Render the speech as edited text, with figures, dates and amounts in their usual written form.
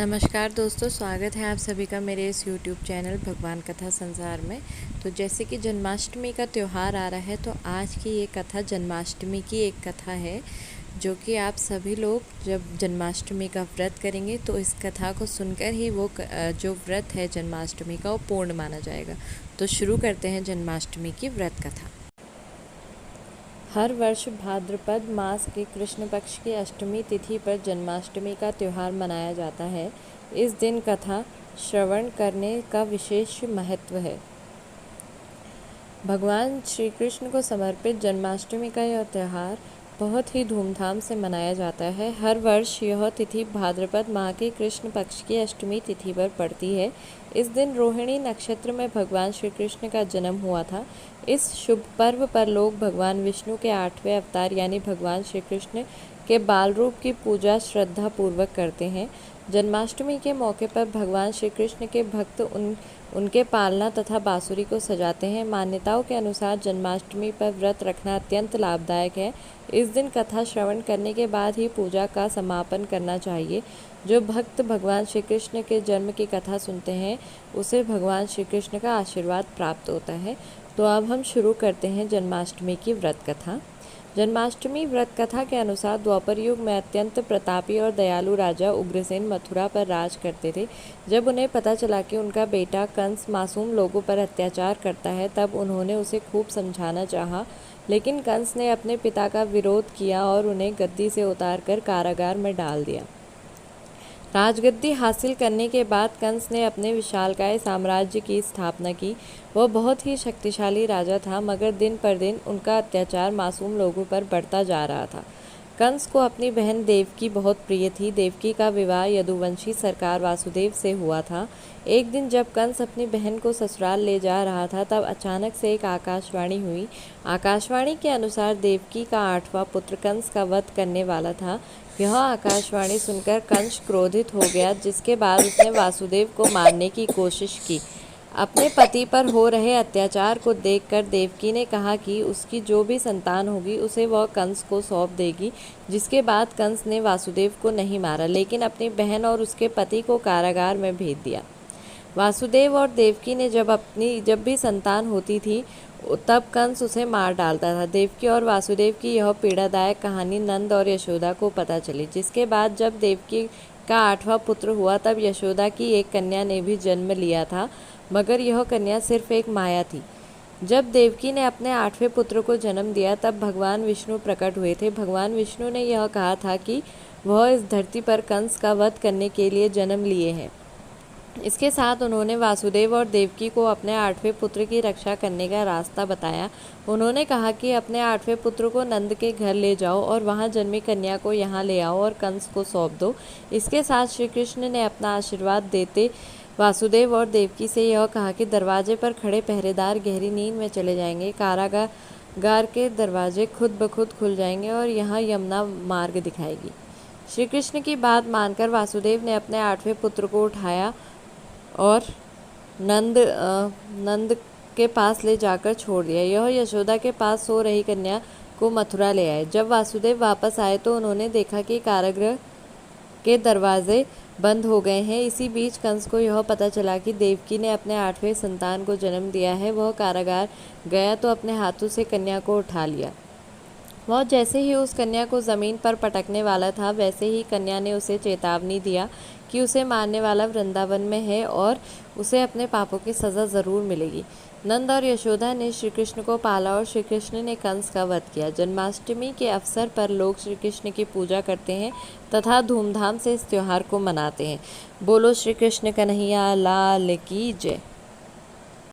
नमस्कार दोस्तों, स्वागत है आप सभी का मेरे इस YouTube चैनल भगवान कथा संसार में। तो जैसे कि जन्माष्टमी का त्यौहार आ रहा है, तो आज की ये कथा जन्माष्टमी की एक कथा है, जो कि आप सभी लोग जब जन्माष्टमी का व्रत करेंगे तो इस कथा को सुनकर ही वो जो व्रत है जन्माष्टमी का वो पूर्ण माना जाएगा। तो शुरू करते हैं जन्माष्टमी की व्रत कथा। हर वर्ष भाद्रपद मास के कृष्ण पक्ष की अष्टमी तिथि पर जन्माष्टमी का त्यौहार मनाया जाता है। इस दिन कथा श्रवण करने का विशेष महत्व है। भगवान श्री कृष्ण को समर्पित जन्माष्टमी का यह त्यौहार बहुत ही धूमधाम से मनाया जाता है। हर वर्ष यह तिथि भाद्रपद माह के कृष्ण पक्ष की अष्टमी तिथि पर पड़ती है। इस दिन रोहिणी नक्षत्र में भगवान श्री कृष्ण का जन्म हुआ था। इस शुभ पर्व पर लोग भगवान विष्णु के 8वें अवतार यानी भगवान श्री कृष्ण के बाल रूप की पूजा श्रद्धा पूर्वक करते हैं। जन्माष्टमी के मौके पर भगवान श्री कृष्ण के भक्त उनके पालना तथा बांसुरी को सजाते हैं। मान्यताओं के अनुसार जन्माष्टमी पर व्रत रखना अत्यंत लाभदायक है। इस दिन कथा श्रवण करने के बाद ही पूजा का समापन करना चाहिए। जो भक्त भगवान श्री कृष्ण के जन्म की कथा सुनते हैं उसे भगवान श्री कृष्ण का आशीर्वाद प्राप्त होता है। तो अब हम शुरू करते हैं जन्माष्टमी की व्रत कथा। जन्माष्टमी व्रत कथा के अनुसार द्वापर युग में अत्यंत प्रतापी और दयालु राजा उग्रसेन मथुरा पर राज करते थे। जब उन्हें पता चला कि उनका बेटा कंस मासूम लोगों पर अत्याचार करता है, तब उन्होंने उसे खूब समझाना चाहा, लेकिन कंस ने अपने पिता का विरोध किया और उन्हें गद्दी से उतारकर कारागार में डाल दिया। राजगद्दी हासिल करने के बाद कंस ने अपने विशालकाय साम्राज्य की स्थापना की। वह बहुत ही शक्तिशाली राजा था, मगर दिन पर दिन उनका अत्याचार मासूम लोगों पर बढ़ता जा रहा था। कंस को अपनी बहन देवकी बहुत प्रिय थी। देवकी का विवाह यदुवंशी सरकार वासुदेव से हुआ था। एक दिन जब कंस अपनी बहन को ससुराल ले जा रहा था, तब अचानक से एक आकाशवाणी हुई। आकाशवाणी के अनुसार देवकी का 8वां पुत्र कंस का वध करने वाला था। यह आकाशवाणी सुनकर कंस क्रोधित हो गया, जिसके बाद उसने वासुदेव को मारने की कोशिश की। अपने पति पर हो रहे अत्याचार को देखकर देवकी ने कहा कि उसकी जो भी संतान होगी उसे वह कंस को सौंप देगी। जिसके बाद कंस ने वासुदेव को नहीं मारा, लेकिन अपनी बहन और उसके पति को कारागार में भेज दिया। वासुदेव और देवकी ने जब भी संतान होती थी तब कंस उसे मार डालता था। देवकी और वासुदेव की यह पीड़ादायक कहानी नंद और यशोदा को पता चली। जिसके बाद जब देवकी का 8वां पुत्र हुआ, तब यशोदा की एक कन्या ने भी जन्म लिया था, मगर यह कन्या सिर्फ एक माया थी। जब देवकी ने अपने 8वें पुत्र को जन्म दिया, तब भगवान विष्णु प्रकट हुए थे। भगवान विष्णु ने यह कहा था कि वह इस धरती पर कंस का वध करने के लिए जन्म लिए हैं। इसके साथ उन्होंने वासुदेव और देवकी को अपने 8वें पुत्र की रक्षा करने का रास्ता बताया। उन्होंने कहा कि अपने 8वें पुत्र को नंद के घर ले जाओ और वहां जन्मी कन्या को यहाँ ले आओ और कंस को सौंप दो। इसके साथ श्री कृष्ण ने अपना आशीर्वाद देते वासुदेव और देवकी से यह कहा कि दरवाजे पर खड़े पहरेदार गहरी नींद में चले जाएंगे। कारागार के दरवाजे खुद ब खुद खुल जाएंगे और यहाँ यमुना मार्ग दिखाएगी। श्री कृष्ण की बात मानकर वासुदेव ने अपने 8वें पुत्र को उठाया और नंद के पास ले जाकर छोड़ दिया। यह यशोदा के पास सो रही कन्या को मथुरा ले आए। जब वासुदेव वापस आए तो उन्होंने देखा कि कारागृह के दरवाजे बंद हो गए हैं। इसी बीच कंस को यह पता चला कि देवकी ने अपने 8वें संतान को जन्म दिया है। वह कारागार गया तो अपने हाथों से कन्या को उठा लिया। वह जैसे ही उस कन्या को ज़मीन पर पटकने वाला था, वैसे ही कन्या ने उसे चेतावनी दिया कि उसे मारने वाला वृंदावन में है और उसे अपने पापों की सज़ा ज़रूर मिलेगी। नंद और यशोदा ने श्री कृष्ण को पाला और श्री कृष्ण ने कंस का वध किया। जन्माष्टमी के अवसर पर लोग श्री कृष्ण की पूजा करते हैं तथा धूमधाम से इस त्यौहार को मनाते हैं। बोलो श्री कृष्ण कन्हैया लाल की जय।